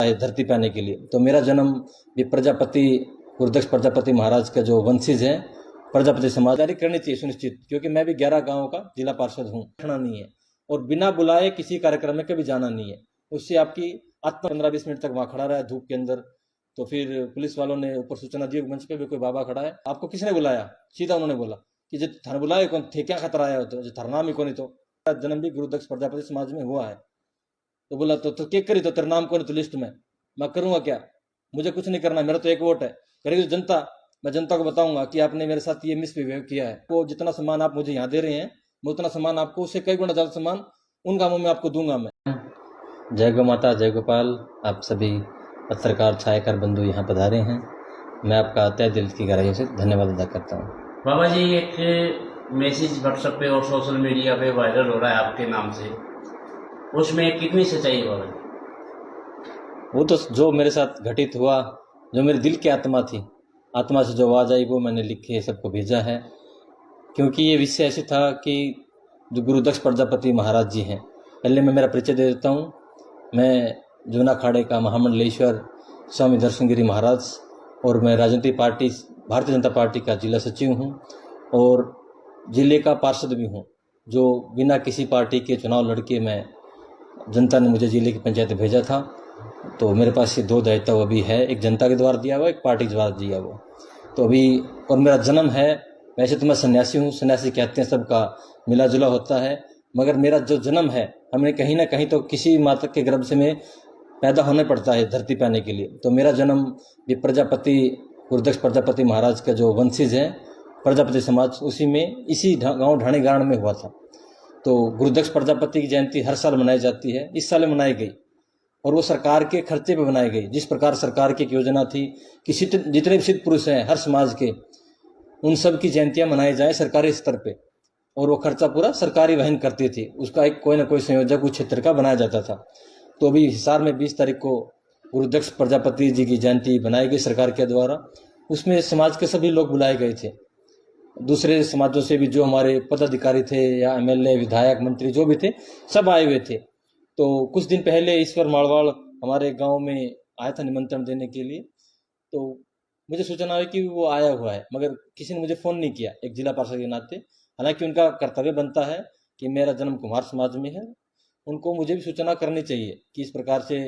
है धरती पे आने के लिए। तो मेरा जन्म भी प्रजापति गुरुदक्ष प्रजापति महाराज का जो वंशज है प्रजापति समाजदारी करनी चाहिए सुनिश्चित, क्योंकि मैं भी 11 गांव का जिला पार्षद हूँ। बैठना नहीं है और बिना बुलाए किसी कार्यक्रम में कभी जाना नहीं है। उससे आपकी आत्मा 15-20 मिनट तक वहां खड़ा रहा है धूप के अंदर। तो फिर पुलिस वालों ने ऊपर सूचना दी मंच पे भी कोई बाबा खड़ा है, आपको किसने बुलाया? सीधा उन्होंने बोला कि जो थाने बुलाए कौन थे, क्या खतरा आया हो तो जो थारा नाम ही कौन। तो जन्म भी गुरुदक्ष प्रजापति समाज में हुआ है। तो बोला तो क्या करी, तो तेरा नाम कौन तो लिस्ट में, मैं करूंगा क्या? मुझे कुछ नहीं करना, मेरा तो एक वोट है। करेगी तो जनता, मैं जनता को बताऊंगा कि आपने मेरे साथ ये मिसबिहेव किया है। वो जितना सम्मान आप मुझे यहाँ दे रहे हैं मैं उतना सम्मान आपको, उससे कई गुना ज्यादा सम्मान उन कामों में आपको दूंगा मैं। जय गौ माता, जय गोपाल। आप सभी पत्रकार छायाकार बंधु यहाँ पधारे हैं, मैं आपका तहे दिल की गहराइयों से धन्यवाद अदा करता हूँ। बाबा जी, एक मैसेज व्हाट्सएप पे और सोशल मीडिया पे वायरल हो रहा है आपके नाम से, उसमें कितनी सच्चाई है बाबा जी? वो तो जो मेरे साथ घटित हुआ, जो मेरे दिल की आत्मा थी, आत्मा से जो आवाज़ आई वो मैंने लिख के सबको भेजा है। क्योंकि ये विषय ऐसे था कि जो गुरुदक्ष प्रजापति महाराज जी हैं, पहले मैं मेरा परिचय दे देता हूँ। मैं जूना अखाड़े का महामंडलेश्वर स्वामी दर्शनगिरी महाराज और मैं राजनीतिक पार्टी भारतीय जनता पार्टी का जिला सचिव हूँ और जिले का पार्षद भी हूँ, जो बिना किसी पार्टी के चुनाव लड़के मैं जनता ने मुझे जिले की पंचायत भेजा था। तो मेरे पास ये दो दायित्व अभी है, एक जनता के द्वारा दिया हुआ, एक पार्टी के द्वारा दिया हुआ। तो अभी और मेरा जन्म है, वैसे तो मैं सन्यासी हूँ, सन्यासी कहते हैं सबका मिला जुला होता है, मगर मेरा जो जन्म है हमें कहीं ना कहीं तो किसी माता के गर्भ से में पैदा होना पड़ता है धरती पे आने के लिए। तो मेरा जन्म भी प्रजापति गुरुदक्ष प्रजापति महाराज का जो वंशज है प्रजापति समाज, उसी में इसी गाँव ढाणी गाँव में हुआ था। तो गुरुदक्ष प्रजापति की जयंती हर साल मनाई जाती है, इस साल मनाई गई और वो सरकार के खर्चे पे बनाई गई। जिस प्रकार सरकार की एक योजना थी कि जितने भी सिद्ध पुरुष हैं हर समाज के, उन सब की जयंतियां मनाई जाए सरकारी स्तर पे, और वो खर्चा पूरा सरकारी वहन करती थी। उसका एक कोई ना कोई संयोजक उस क्षेत्र का बनाया जाता था। तो अभी हिसार में 20 तारीख को गुरुदक्ष प्रजापति जी की जयंती बनाई गई सरकार के द्वारा। उसमें समाज के सभी लोग बुलाए गए थे, दूसरे समाजों से भी जो हमारे पदाधिकारी थे या एमएलए विधायक मंत्री जो भी थे सब आए हुए थे। तो कुछ दिन पहले ईश्वर मारवाड़ हमारे गांव में आया था निमंत्रण देने के लिए। तो मुझे सूचना हुई कि वो आया हुआ है, मगर किसी ने मुझे फ़ोन नहीं किया एक जिला पार्षद के नाते। हालांकि उनका कर्तव्य बनता है कि मेरा जन्म कुम्हार समाज में है, उनको मुझे भी सूचना करनी चाहिए कि इस प्रकार से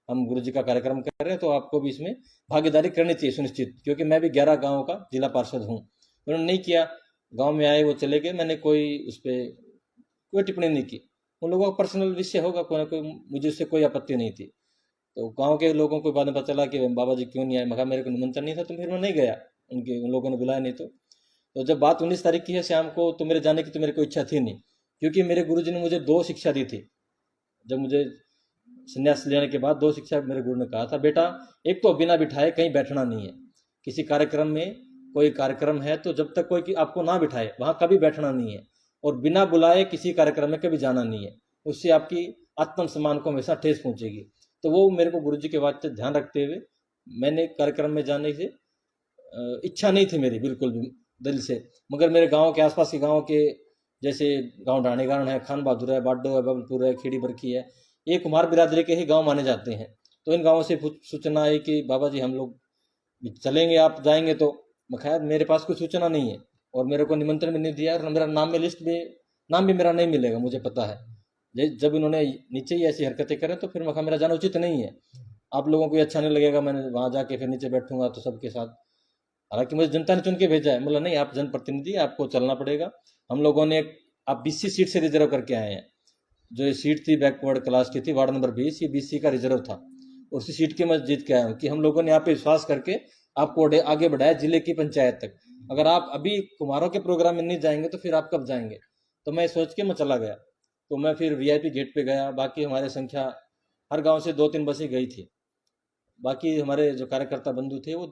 हम गुरु जी का कार्यक्रम कर रहे हैं, तो आपको भी इसमें भागीदारी करनी चाहिए सुनिश्चित, क्योंकि मैं भी 11 गाँव का जिला पार्षद हूँ। उन्होंने नहीं किया, गांव में आए वो चले गए, मैंने कोई उस पर कोई टिप्पणी नहीं की। उन लोगों का पर्सनल विषय होगा कोई ना कोई, मुझे उससे कोई आपत्ति नहीं थी। तो गांव के लोगों को बाद में पता चला कि बाबा जी क्यों नहीं आए, मगर मेरे को निमंत्रण नहीं था, तो फिर मैं नहीं गया, उनके उन लोगों ने बुलाया नहीं। तो जब बात 19 तारीख की है शाम को, तो मेरे जाने की तो मेरी कोई इच्छा थी नहीं, क्योंकि मेरे गुरु जी ने मुझे 2 शिक्षा दी थी। जब मुझे संन्यास लेने के बाद 2 शिक्षा मेरे गुरु ने कहा था, बेटा एक तो बिना बिठाए कहीं बैठना नहीं है, किसी कार्यक्रम में, कोई कार्यक्रम है तो जब तक कोई आपको ना बिठाए वहां कभी बैठना नहीं है, और बिना बुलाए किसी कार्यक्रम में कभी जाना नहीं है, उससे आपकी आत्मसम्मान को हमेशा ठेस पहुंचेगी। तो वो मेरे को गुरुजी के बात से ध्यान रखते हुए मैंने कार्यक्रम में जाने से इच्छा नहीं थी मेरी बिल्कुल भी दिल से। मगर मेरे गांव के आसपास के गांव के, जैसे गांव ढाणीगारण है, खान बहादुर है, बाडो है, बबलपुर है, खेड़ी बरखी है, ये कुमार बिरादरी के ही गांव माने जाते हैं। तो इन गांवों से सूचना आई कि बाबा जी हम लोग चलेंगे, आप जाएंगे। तो खैर मेरे पास कोई सूचना नहीं है और मेरे को निमंत्रण भी नहीं दिया, और मेरा नाम में लिस्ट में नाम भी मेरा नहीं मिलेगा, मुझे पता है। जब इन्होंने नीचे ही ऐसी हरकतें करें तो फिर मेरा जाना उचित नहीं है। आप लोगों को अच्छा नहीं लगेगा, मैंने वहां जाके फिर नीचे बैठूंगा तो सबके साथ। हालांकि मुझे जनता ने चुन के भेजा है, बोला नहीं आप जनप्रतिनिधि, आपको चलना पड़ेगा। हम लोगों ने आप BC सीट से रिजर्व करके आए हैं। जो ये सीट थी बैकवर्ड क्लास की थी, वार्ड नंबर 20, ये BC का रिजर्व था। उसी सीट की मैं जीत के आया हूँ कि हम लोगों ने यहाँ पे विश्वास करके आपको आगे बढ़ाया जिले की पंचायत तक। अगर आप अभी कुम्हारों के प्रोग्राम में नहीं जाएंगे तो फिर आप कब जाएंगे? तो मैं सोच के मैं चला गया। तो मैं फिर VIP गेट पे गया, बाकी हमारे संख्या हर गांव से 2-3 बसें गई थी। बाकी हमारे जो कार्यकर्ता बंधु थे वो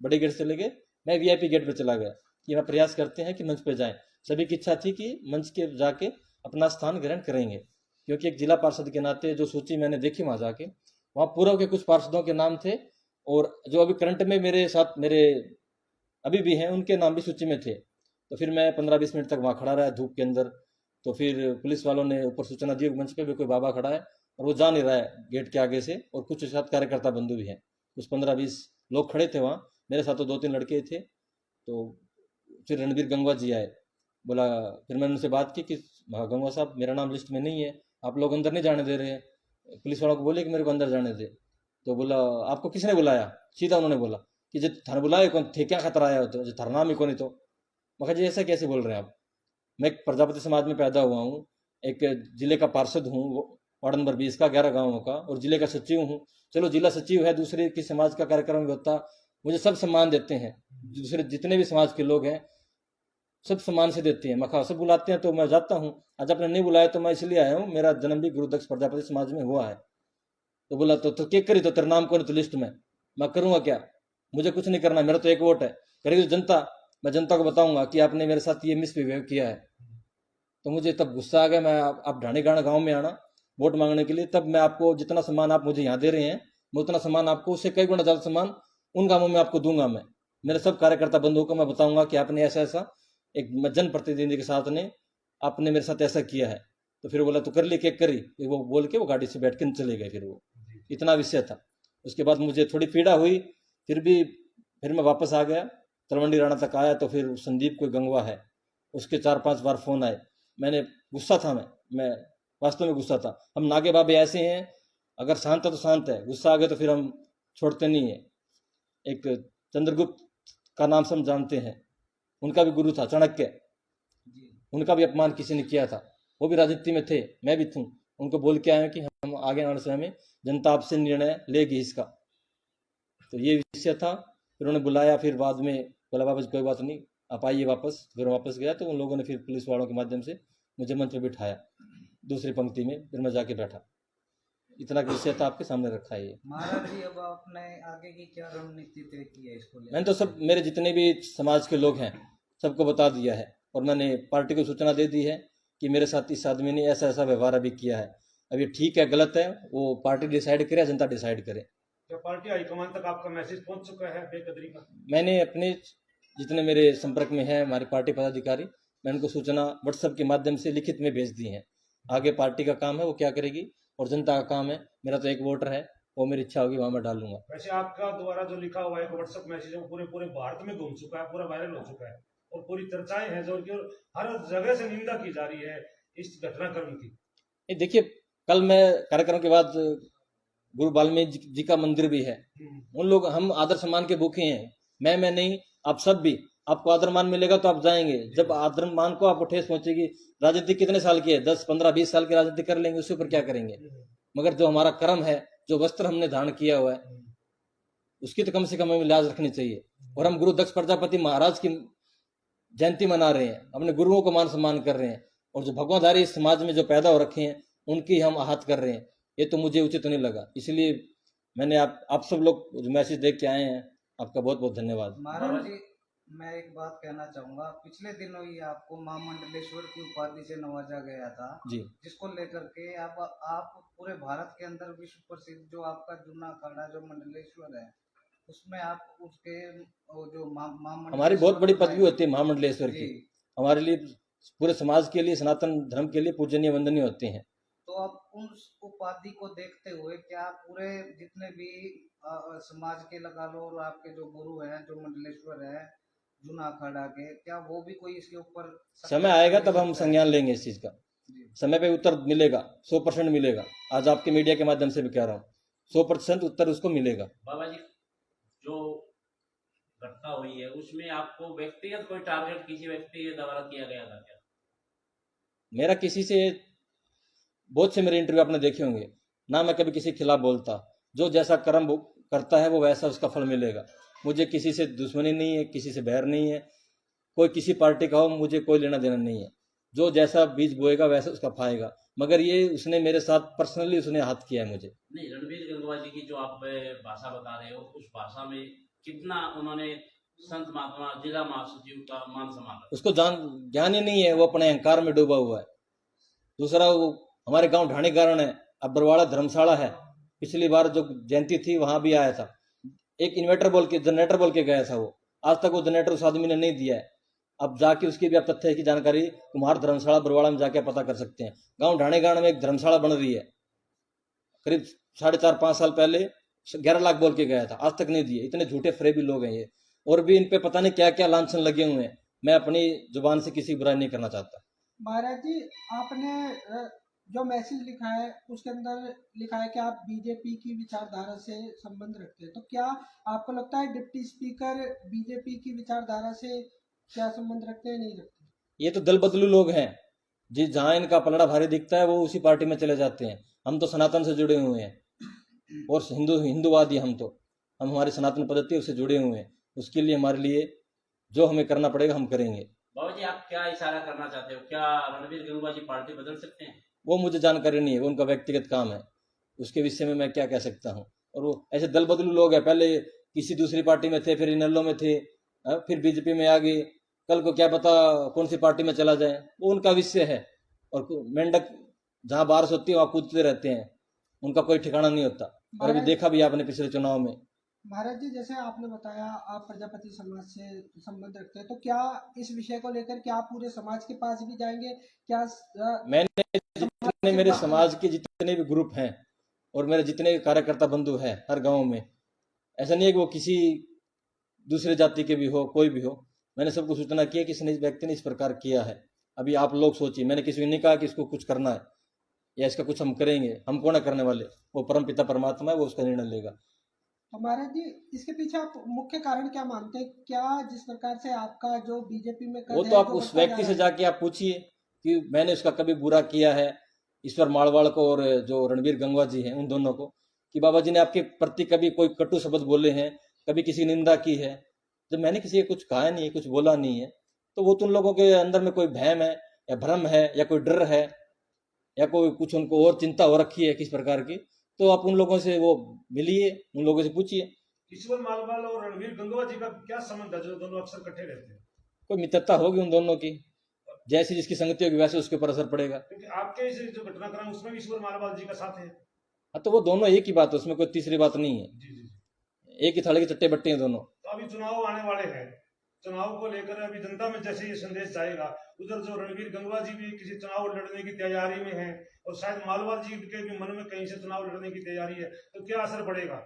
बड़े गेट से चले गए, मैं VIP गेट पे चला गया। कि मैं प्रयास करते हैं कि मंच पे जाएं। सभी की इच्छा थी कि मंच के जाके अपना स्थान ग्रहण करेंगे, क्योंकि एक जिला पार्षद के नाते जो सूची मैंने देखी वहां जाके, वहाँ पूर्व के कुछ पार्षदों के नाम थे, और जो अभी करंट में मेरे साथ मेरे अभी भी हैं उनके नाम भी सूची में थे। तो फिर मैं 15-20 मिनट तक वहाँ खड़ा रहा धूप के अंदर। तो फिर पुलिस वालों ने ऊपर सूचना दी मंच पे भी कोई बाबा खड़ा है, और वो जा नहीं रहा है गेट के आगे से, और कुछ साथ कार्यकर्ता बंधु भी हैं, कुछ 15-20 लोग खड़े थे वहाँ, मेरे साथ तो 2-3 लड़के थे। तो फिर रणबीर गंगवा जी आए, बोला, फिर मैंने उनसे बात की कि गंगवा साहब मेरा नाम लिस्ट में नहीं है, आप लोग अंदर नहीं जाने दे रहे हैं, पुलिस वालों को बोले कि मेरे को अंदर जाने दे। तो बोला, आपको किसने बुलाया? सीधा उन्होंने बोला कि जो थाने बुलाए कौन थे, क्या खतरा आया हो तो जो थाना नाम ही कौन ही तो। मैं कहा जी ऐसा कैसे बोल रहे हैं आप, मैं एक प्रजापति समाज में पैदा हुआ हूँ, एक जिले का पार्षद हूँ, वार्ड नंबर 20 का, 11 गाँवों का, और जिले का सचिव हूँ। चलो जिला सचिव है, दूसरे की समाज का कार्यक्रम भी होता, मुझे सब सम्मान देते हैं, दूसरे जितने भी समाज के लोग हैं सब सम्मान से देते हैं। मखा सब बुलाते हैं तो मैं जाता हूँ, आज आपने नहीं बुलाया तो मैं इसलिए आया हूँ, मेरा जन्म भी गुरुदक्ष प्रजापति समाज में हुआ है। तो बोला, तो क्या करी, तो तेरा नाम कौन है तो लिस्ट में, मैं करूँगा क्या, मुझे कुछ नहीं करना, मेरा तो एक वोट है, करेगी तो जनता, मैं जनता को बताऊंगा कि आपने मेरे साथ ये मिसबिहेव किया है। तो मुझे तब गुस्सा आ गया, मैं आप ढाणीगाणा गाँव में आना वोट मांगने के लिए, तब मैं आपको जितना सम्मान आप मुझे यहाँ दे रहे हैं, मैं उतना सम्मान आपको, उससे कई गुना ज़्यादा सम्मान उन कामों में आपको दूंगा। मैं मेरे सब कार्यकर्ता बंधुओं को मैं बताऊंगा कि आपने ऐसा ऐसा एक जनप्रतिनिधि के साथ ने आपने मेरे साथ ऐसा किया है। तो फिर बोला, तो कर ली, केक करी, फिर वो बोल के वो गाड़ी से बैठ के चले गए। फिर वो इतना विषय था। उसके बाद मुझे थोड़ी पीड़ा हुई, फिर मैं वापस आ गया, तलवंडी राणा तक आया। तो फिर संदीप कोई गंगवा है, उसके 4-5 बार फोन आए, मैंने गुस्सा था, मैं वास्तव में गुस्सा था। हम नागे बाबे ऐसे हैं, अगर शांत है तो शांत है, गुस्सा आ गया तो फिर हम छोड़ते नहीं है। एक चंद्रगुप्त का नाम सब जानते हैं, उनका भी गुरु था चाणक्य, उनका भी अपमान किसी ने किया था, वो भी राजनीति में थे, मैं भी थूँ, उनको बोल के आए कि हम आगे आने समय में जनता आपसे निर्णय लेगी इसका। तो ये विषय था। फिर उन्होंने बुलाया, फिर बाद में बोला, बाबा जी कोई बात नहीं, आप आइए वापस। फिर वापस गया तो उन लोगों ने फिर पुलिस वालों के माध्यम से मुझे मंच पर बिठाया दूसरी पंक्ति में, फिर मैं जाके बैठा। इतना विषय था, आपके सामने रखा है ये। महाराज जी, अब आपने आगे की क्या रणनीति तय की है इसको लेकर? मैंने तो सब, मेरे जितने भी समाज के लोग हैं सबको बता दिया है, और मैंने पार्टी को सूचना दे दी है कि मेरे साथ इस आदमी ने ऐसा ऐसा व्यवहार अभी किया है। अब ये ठीक है गलत है वो पार्टी डिसाइड करे, जनता डिसाइड करे। क्या पार्टी हाईकमान तक आपका मैसेज पहुंच चुका है बेकदरी का? मैंने अपने जितने मेरे संपर्क में है हमारी पार्टी पदाधिकारी, मैं उनको सूचना व्हाट्सएप के माध्यम से लिखित में भेज दी है। आगे पार्टी का काम है वो क्या करेगी, और जनता का काम है, मेरा तो एक वोटर है, वो मेरी इच्छा होगी वहां मैं डालूंगा। वैसे आपका द्वारा जो लिखा हुआ एक व्हाट्सएप मैसेज है वो पूरे भारत में घूम चुका है, पूरा वायरल हो चुका है, और पूरी चर्चाएं हैं जो कि हर जगह से निंदा की जा रही है इस घटनाक्रम की। देखिए, कल मैं कार्यक्रम के बाद गुरु वाल्मीकि जी का मंदिर भी है, उन लोग, हम आदर सम्मान के भूखे हैं, मैं नहीं, आप सब भी, आपको आदर मान मिलेगा तो आप जाएंगे। जब आदर मान को आपको ठेस पहुंचेगी, राजनीति कितने साल की है, 10, 15, 20 साल की राजनीति कर लेंगे, उसके ऊपर क्या करेंगे, मगर जो हमारा कर्म है, जो वस्त्र हमने धारण किया हुआ है, उसकी तो कम से कम हमें लाज रखनी चाहिए। और हम गुरु दक्ष प्रजापति महाराज की जयंती मना रहे हैं, अपने गुरुओं को मान सम्मान कर रहे हैं, और जो भगवाधारी इस समाज में जो पैदा हो रखे हैं उनकी हम आहत कर रहे हैं, ये तो मुझे उचित नहीं लगा। इसलिए मैंने आप सब लोग जो मैसेज देख के आए हैं, आपका बहुत बहुत धन्यवाद। महाराज जी, मैं एक बात कहना चाहूंगा, पिछले दिनों ही आपको महामंडलेश्वर की उपाधि से नवाजा गया था जी, जिसको लेकर के आप पूरे भारत के अंदर विश्व प्रसिद्ध जो आपका जूना अखाड़ा जो मंडलेश्वर है, उसमें आप उसके जो हमारी बहुत बड़ी पदवी होती है महामंडलेश्वर की, हमारे लिए, पूरे समाज के लिए, सनातन धर्म के लिए पूजनीय वंदनीय होते हैं। तो अब उस उपाधि को देखते हुए क्या पूरे जितने भी समाज के लगा लो और आपके जो गुरु हैं जो मंडलेश्वर है जूना अखाड़ा के, क्या वो भी कोई इसके ऊपर समय आएगा तब हम संज्ञान लेंगे इस चीज का, समय पे उत्तर मिलेगा, 100% मिलेगा। आज आपके मीडिया के माध्यम से भी कह रहा हूँ, 100% उत्तर उसको मिलेगा। बाबा जी, जो घटना हुई है उसमें आपको व्यक्तिगत कोई टारगेट किसी व्यक्ति के द्वारा किया गया था क्या? मेरा किसी से, बहुत से मेरे इंटरव्यू आपने देखे होंगे ना, मैं कभी किसी के खिलाफ बोलता, जो जैसा कर्म वो करता है वो वैसा उसका फल मिलेगा। मुझे किसी से दुश्मनी नहीं है, किसी से बैर नहीं है, कोई किसी पार्टी का हो, मुझे कोई लेना देना नहीं है। जो जैसा बीज बोएगा वैसा उसका खाएगा, मगर ये उसने मेरे साथ पर्सनली उसने हाथ किया है मुझे। नहीं, रणबीर गंगवा जी की जो आप भाषा बता रहे हो, उस भाषा में कितना उन्होंने संत महात्मा जिला महासचिव का मान सम्मान रखा? उसको ज्ञान ही नहीं है, वो अपने अहंकार में डूबा हुआ है। दूसरा, वो हमारे गांव ढाणीगारण है, अब बरवाड़ा धर्मशाला है, पिछली बार जो जयंती थी वहां भी आया था, एक इन्वर्टर बोल के, जनरेटर बोल के गया था वो, आज तक वो जनरेटर उस आदमी ने नहीं दिया है। अब जाके उसकी भी आप तथ्य की जानकारी कुमार धर्मशाला बरवाड़ा में जाके पता कर सकते हैं। गांव ढाणीगारण में एक धर्मशाला बन रही है, करीब 4.5-5 साल पहले 11 लाख बोल के गया था, आज तक नहीं दिए। इतने झूठे फरेबी लोग हैं ये, और भी इन पे पता नहीं क्या क्या लांछन लगे हुए हैं। मैं अपनी जुबान से किसी की बुराई नहीं करना चाहता। महाराज जी, आपने जो मैसेज लिखा है उसके अंदर लिखा है कि आप बीजेपी की विचारधारा से संबंध रखते हैं, तो क्या आपको लगता है डिप्टी स्पीकर बीजेपी की विचारधारा से क्या संबंध रखते हैं, नहीं रखते? ये तो दल बदलू लोग हैं जी, जहां इनका पलड़ा भारी दिखता है वो उसी पार्टी में चले जाते हैं। हम तो सनातन से जुड़े हुए हैं और हिंदूवादी हम हमारी सनातन पद्धति उससे जुड़े हुए हैं। उसके लिए हमारे लिए जो हमें करना पड़ेगा हम करेंगे। बाबा जी, आप क्या इशारा करना चाहते हो? क्या रणवीर गंगवा जी पार्टी बदल सकते हैं? वो मुझे जानकारी नहीं है, वो उनका व्यक्तिगत काम है, उसके विषय में मैं क्या कह सकता हूँ। और वो ऐसे दल बदलू लोग हैं, पहले किसी दूसरी पार्टी में थे, फिर इनेलो में थे, फिर बीजेपी में आ गए, कल को क्या पता कौन सी पार्टी में चला जाए, वो उनका विषय है। और मेंढक जहाँ बारिश होती है वहाँ कूदते रहते हैं, उनका कोई ठिकाना नहीं होता। और अभी देखा भी आपने पिछले चुनाव में। महाराज जी, जैसे आपने बताया आप प्रजापति समाज से संबंध रखते हैं, तो क्या इस विषय को लेकर क्या आप पूरे समाज के पास भी जाएंगे? क्या मैंने जितने मेरे समाज के जितने भी ग्रुप हैं और मेरे जितने भी कार्यकर्ता बंधु हैं हर गांव में, ऐसा नहीं है कि वो किसी दूसरे जाति के भी हो, कोई भी हो, मैंने सबको सूचना की है कि इस व्यक्ति ने इस प्रकार किया है। अभी आप लोग सोचिए, मैंने किसी को नहीं कहा कि इसको कुछ करना है या इसका कुछ हम करेंगे, हम कौन है करने वाले, वो परम पिता परमात्मा है, वो उसका निर्णय लेगा। महाराज जी, इसके पीछे आप मुख्य कारण क्या मानते हैं? क्या जिस प्रकार से आपका जो बीजेपी में वो तो आप उस व्यक्ति से जाके आप पूछिए कि मैंने उसका कभी बुरा किया है, ईश्वर माड़वाड़ को और जो रणवीर गंगवा जी हैं उन दोनों को, कि बाबा जी ने आपके प्रति कभी कोई कटु शब्द बोले हैं, कभी किसी की निंदा की है? जब मैंने किसी को कुछ कहा नहीं है, कुछ बोला नहीं है, तो वो तो उन लोगों के अंदर में कोई भ्रम है या भ्रम है या कोई डर है या कोई कुछ उनको और चिंता हो रखी है किस प्रकार की, तो आप उन लोगों से वो मिलिए, उन लोगों से पूछिए। ईश्वर मालवाल और रणवीर गंगवा जी का क्या संबंध है जो दोनों अक्सर इकट्ठे रहते हैं? कोई मित्रता होगी उन दोनों की, जैसी जिसकी संगति होगी वैसे उसके ऊपर असर पड़ेगा। क्योंकि आपके इस जो घटनाक्रम उसमें भी ईश्वर मालवाल जी का साथ है। हाँ, तो वो दोनों एक ही बात है, उसमें कोई तीसरी बात नहीं है। जी जी, एक ही थाली के चट्टे बट्टे हैं दोनों। तो अभी चुनाव आने वाले हैं, चुनाव को लेकर अभी जनता में जैसे ये संदेश जाएगा, उधर जो रणवीर गंगवा जी भी किसी चुनाव लड़ने की तैयारी में है और शायद मालवाल जी के भी मन में कहीं से चुनाव लड़ने की तैयारी है, तो क्या असर पड़ेगा?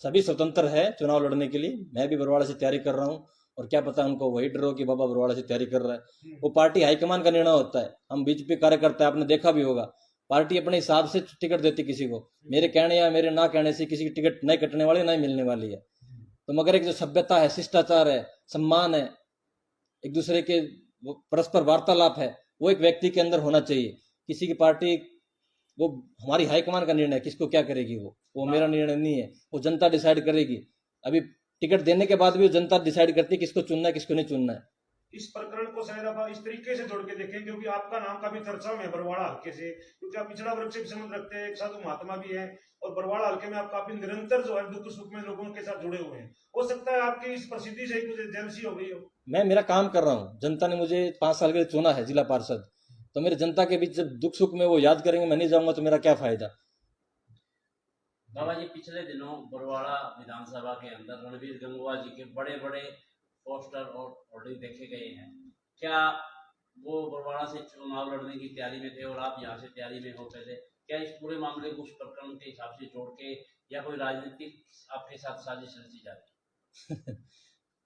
सभी स्वतंत्र है चुनाव लड़ने के लिए। मैं भी बरवाड़ा से तैयारी कर रहा हूँ, और क्या पता उनको वही डर हो कि बाबा बरवाड़ा से तैयारी कर रहा है। वो पार्टी हाईकमान का निर्णय होता है। हम बीजेपी कार्यकर्ता है, आपने देखा भी होगा, पार्टी अपने हिसाब से टिकट देती किसी को, मेरे कहने या मेरे ना कहने से किसी की टिकट नहीं कटने वाली, नहीं मिलने वाली है। तो मगर एक जो सभ्यता है, शिष्टाचार है, सम्मान है, एक दूसरे के परस्पर वार्तालाप है, वो एक व्यक्ति के अंदर होना चाहिए। किसी की पार्टी, वो हमारी हाईकमान का निर्णय, किसको क्या करेगी वो मेरा निर्णय नहीं है, वो जनता डिसाइड करेगी। अभी टिकट देने के बाद भी वो जनता डिसाइड करती है किसको चुनना है किसको नहीं चुनना है। इस प्रकरण को शायद आप इस तरीके से जोड़ के देखें, क्योंकि आपका नाम काफी चर्चा में है बरवाड़ा हल्के से, क्योंकि आप पिछड़ा वर्ग से भी संबंध रखते हैं, एक साधु महात्मा भी हैं, और बरवाड़ा हल्के में आप काफी निरंतर जो है दुख सुख में लोगों के साथ जुड़े हुए हैं। हो सकता है आपकी इस प्रसिद्धि से कुछ जेलसी हो गई हो। मैं मेरा काम कर रहा हूँ, जनता ने मुझे 5 साल के लिए चुना है जिला पार्षद, तो मेरे जनता के बीच जब दुख सुख में वो याद करेंगे, मैं नहीं जाऊंगा तो मेरा क्या फायदा। बाबा जी, पिछले दिनों बरवाड़ा विधानसभा के अंदर रणवीर गंगवा जी के बड़े बड़े पोस्टर और होर्डिंग देखे गए हैं। क्या वो बरवाड़ा से चुनाव लड़ने की तैयारी में थे और आप यहाँ से तैयारी में होते थे? क्या इस पूरे मामले को उस प्रकरण के हिसाब से जोड़ के या कोई राजनीतिक आपके साथ साजिश रची जा रही है?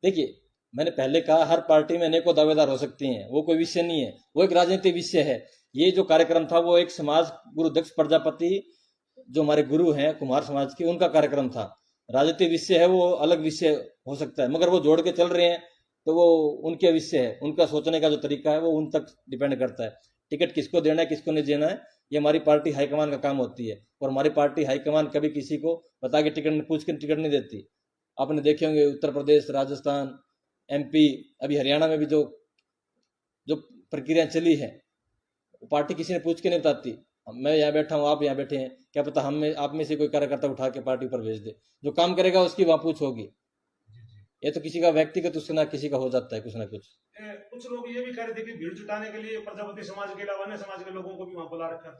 देखिए, मैंने पहले कहा हर पार्टी में अनेकों दावेदार हो सकती हैं, वो कोई विषय नहीं है, वो एक राजनीतिक विषय है। ये जो कार्यक्रम था वो एक समाज गुरु दक्ष प्रजापति जो हमारे गुरु हैं कुमार समाज के, उनका कार्यक्रम था। राजनीतिक विषय है, वो अलग विषय हो सकता है, मगर वो जोड़ के चल रहे हैं तो वो उनके विषय है, उनका सोचने का जो तरीका है वो उन तक डिपेंड करता है। टिकट किसको देना है किसको नहीं देना है, ये हमारी पार्टी हाईकमान का काम होती है, और हमारी पार्टी हाईकमान कभी किसी को बता के टिकट पूछ के टिकट नहीं देती। आपने देखे होंगे उत्तर प्रदेश, राजस्थान, MP, अभी हरियाणा में भी जो प्रक्रिया चली है, वो पार्टी किसी ने पूछ के नहीं बताती। मैं यहाँ बैठा हूँ, आप यहाँ बैठे हैं, क्या पता हम में आप में से कोई कार्यकर्ता उठा के पार्टी पर भेज दे, जो काम करेगा उसकी वहां पूछ होगी। ये तो किसी का व्यक्तिगत उससे ना किसी का हो जाता है कुछ ना कुछ। कुछ लोग ये भी कह रहे थे कि भीड़ जुटाने के लिए प्रजापति समाज के अलावा अन्य समाज के लोगों को भी वहां बुला रखा।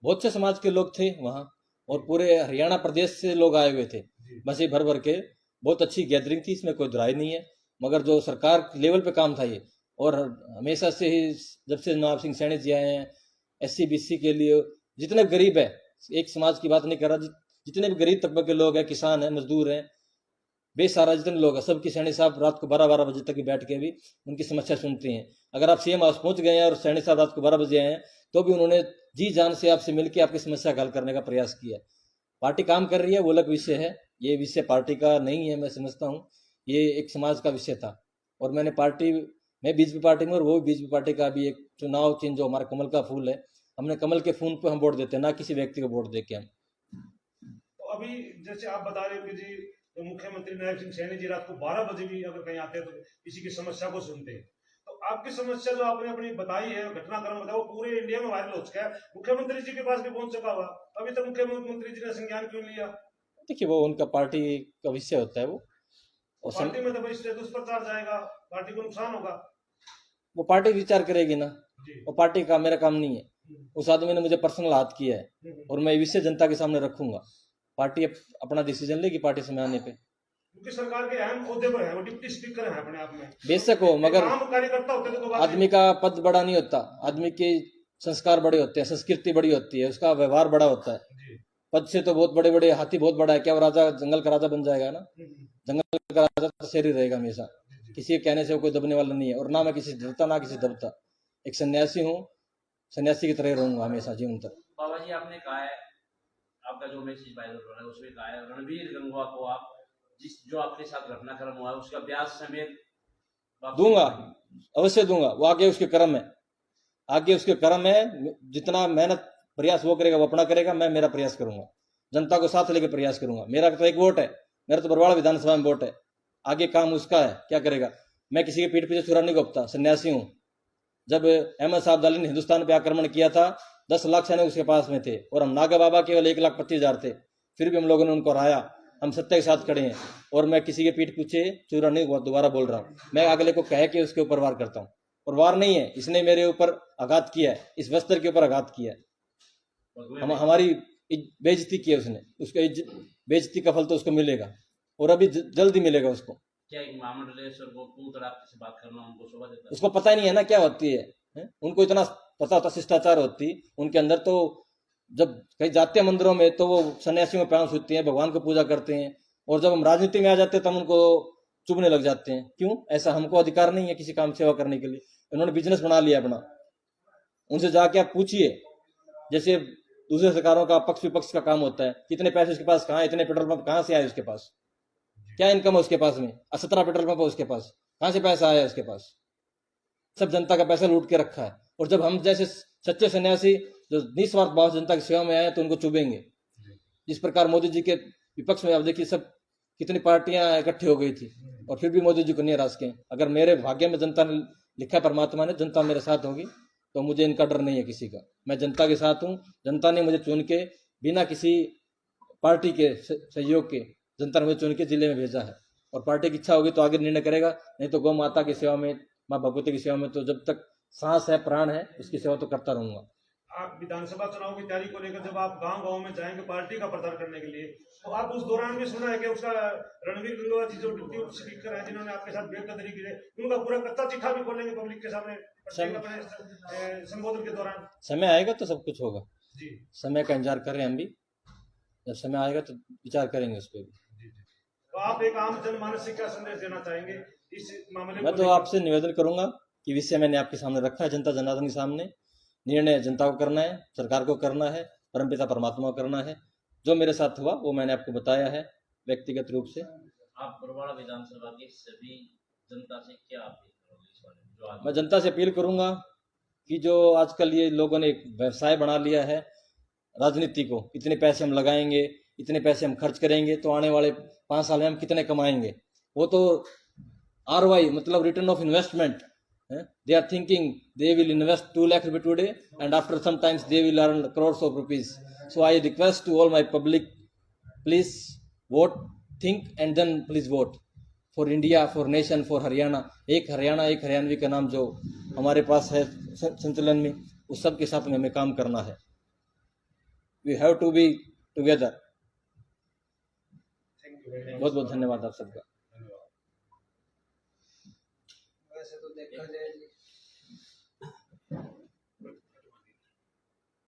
बहुत से समाज के लोग थे वहां, और पूरे हरियाणा प्रदेश से लोग आए हुए थे, बस ये भर भर के। बहुत अच्छी गैदरिंग थी, इसमें कोई दुराई नहीं है, मगर जो सरकार लेवल पे काम था ये, और हमेशा से ही जब से नवाब सिंह सैनी जी आए हैं, SC BC के लिए जितने गरीब है एक समाज की बात नहीं कर रहा, जितने भी गरीब तबके के लोग हैं, किसान हैं, मजदूर हैं, बेसहारा जितने लोग हैं, सबकी सैनी साहब रात को 12-12 बजे तक बैठ के भी उनकी समस्या सुनती हैं। अगर आप सीएम हाउस पहुंच गए हैं और सैनी साहब रात को 12 बजे आए हैं, तो भी उन्होंने जी जान से आपसे मिलकर आपकी समस्या हल करने का प्रयास किया। पार्टी काम कर रही है, वो अलग विषय है, ये विषय पार्टी का नहीं है। मैं समझता हूँ ये एक समाज का विषय था, और मैं बीजेपी पार्टी में, और वो भी बीजेपी पार्टी का भी एक चुनाव चिन्ह जो हमारा कमल का फूल है, हमने कमल के फूल पे हम वोट देते हैं, ना किसी व्यक्ति को वोट दे के हम। तो अभी जैसे आप बता रहे हो कि जी तो मुख्यमंत्री नायब सिंह सैनी जी रात को 12 बजे भी अगर कहीं आते हैं तो किसी की समस्या को सुनते हैं, तो आपकी समस्या जो आपने अपनी बताई है, घटनाक्रम बताया, वो पूरे इंडिया में वायरल हो चुका है, मुख्यमंत्री जी के पास भी पहुंच चुका हुआ, अभी तक मुख्यमंत्री जी ने संज्ञान क्यों लिया? देखिए, वो उनका पार्टी का विषय होता है, वो और पार्टी में तो इस दुष्प्रचार जाएगा, पार्टी को नुकसान होगा। वो पार्टी विचार करेगी ना, जी। वो पार्टी का मेरा काम नहीं है। उस आदमी ने मुझे पर्सनल हाथ किया है, और मैं ये विषय जनता के सामने रखूंगा। पार्टी अपना डिसीजन लेगी पार्टी समय आने पे, क्योंकि सरकार के अहम ओहदे पर है, वो डिप्टी स्पीकर है अपने आप में, बेशक हो, मगर आम कार्यकर्ता होते तो बात आदमी का पद बड़ा नहीं होता, आदमी के संस्कार बड़े होते हैं, संस्कृति बड़ी होती है, उसका व्यवहार बड़ा होता है। जी। पद से तो बहुत बड़े बड़े हाथी बहुत बड़ा है, क्या वो राजा जंगल का राजा बन जाएगा ना? जंगल का राजा तो शेर ही रहेगा हमेशा, किसी के कहने से वो कोई दबने वाला नहीं है, और ना मैं किसी डरता ना किसी दबता। एक सन्यासी हूँ, सन्यासी की तरह रहूंगा हमेशा जीवन तक। बाबा जी, आपने कहा है, आपका जो मैसेज वायरल हो रहा है उसमें कहा है रणवीर गंगवा को आप जो आपके साथ घटनाक्रम हुआ है उसका ब्याज समेत दूंगा, अवश्य दूंगा। वो आगे उसके कर्म है, आगे उसके कर्म है। जितना मेहनत प्रयास वो करेगा, वो अपना करेगा, मैं मेरा प्रयास करूंगा, जनता को साथ लेकर प्रयास करूंगा। मेरा तो एक वोट है, मेरा तो बरवाड़ा विधानसभा में वोट है, आगे काम उसका है, क्या करेगा। मैं किसी के पीठ पीछे छुरा नहीं गोपता, सन्यासी हूँ। जब अहमद साहब अब्दाली ने हिंदुस्तान पे आक्रमण किया था, 10 लाख सैनिक उसके पास में थे, और हम नागा बाबा केवल 1,25,000 थे, फिर भी हम लोगों ने उनको हराया। हम सत्य के साथ खड़े हैं, और मैं किसी के पीठ पीछे चूरा नहीं, दोबारा बोल रहा हूँ। मैं अगले को कह के उसके ऊपर वार करता हूँ, और वार नहीं है, इसने मेरे ऊपर आघात किया है, इस वस्त्र के ऊपर आघात किया है, हमारी बेइज्जती की है उसने, उसका बेइज्जती का फल तो उसको मिलेगा, और अभी जल्द ही मिलेगा उसको। क्या एक महामंडलेश्वर को पूर्ण तरीके से बात करना उनको शोभा देता है? उसको पता ही नहीं है ना क्या होती है? उनको इतना पता होता शिष्टाचार होती उनके अंदर, तो जब कहीं जाते हैं मंदिरों में तो वो सन्यासियों में पैर छूते हैं, भगवान को पूजा करते हैं, और जब हम राजनीति में आ जाते हैं तब उनको चुभने लग जाते हैं। क्यों? ऐसा हमको अधिकार नहीं है किसी काम सेवा करने के लिए, उन्होंने बिजनेस बना लिया अपना। उनसे जाके आप पूछिए, जैसे दूसरे सरकारों का पक्ष विपक्ष का काम होता है, कितने पैसे उसके पास, कहाँ, इतने पेट्रोल पंप कहाँ से आए उसके पास, क्या इनकम है उसके पास में, 17 पेट्रोल पंप है उसके पास, कहाँ से पैसा आया उसके पास? सब जनता का पैसा लूट के रखा है। और जब हम जैसे सच्चे सन्यासी जो निस्वार्थ भाव से जनता की सेवा में आए तो उनको चुभेंगे। जिस प्रकार मोदी जी के विपक्ष में आप देखिए, सब कितनी पार्टियां इकट्ठी हो गई थी, और फिर भी मोदी जी को नहीं हरा सके। अगर मेरे भाग्य में जनता ने लिखा, परमात्मा ने, जनता मेरे साथ होगी, तो मुझे इनका डर नहीं है किसी का। मैं जनता के साथ हूँ, जनता ने मुझे चुन के, बिना किसी पार्टी के सहयोग के, जनता ने मुझे चुन के जिले में भेजा है, और पार्टी की इच्छा होगी तो आगे निर्णय करेगा, नहीं तो गौ माता की सेवा में, माँ भगवती की सेवा में, तो जब तक सांस है, प्राण है, उसकी सेवा तो करता रहूंगा। आप विधानसभा चुनाव की तैयारी को लेकर जब आप गांव-गांव में जाएंगे पार्टी का प्रचार करने के लिए, तो आप उस दौरान भी सुना है कि उसका रणवीर गंगवा जी जो डिप्टी स्पीकर है, जिन्होंने आपके साथ बेकदरी की है, उनका पूरा कच्चा चिट्ठा भी खोलेंगे पब्लिक के सामने अपने संबोधन के दौरान? समय आएगा तो सब कुछ होगा जी। समय का इंतजार कर रहे हैं हम भी, जब समय आएगा तो विचार करेंगे उस पर भी। तो आप एक आम जनमानस से क्या संदेश देना चाहेंगे इस मामले मैं तो आपसे निवेदन करूंगा कि विषय मैंने आपके सामने रखा है, जनता जनार्दन के सामने। निर्णय जनता को करना है, सरकार को करना है, परमपिता परमात्मा को करना है। जो मेरे साथ हुआ वो मैंने आपको बताया है व्यक्तिगत रूप से। आप बरवाड़ा विधानसभा की सभी जनता से क्या अपील करोगे इस बारे में? जो आज मैं जनता से अपील करूंगा कि जो आजकल ये लोगों ने एक व्यवसाय बना लिया है राजनीति को, इतने पैसे हम लगाएंगे, इतने पैसे हम खर्च करेंगे, तो आने वाले 5 साल में हम कितने कमाएंगे, वो तो ROI मतलब return of investment, they are thinking they will invest 2 lakh rupees today and after some times they will earn crores of rupees. So I request to all my public, please vote, think and then please vote for India, for nation, for Haryana। एक हरियाणा, एक हरियाणवी का नाम जो हमारे पास है संचलन में, उस सब के साथ में हमें काम करना है। We have to be together। बहुत बहुत धन्यवाद आप सबका। वैसे तो देखा जाए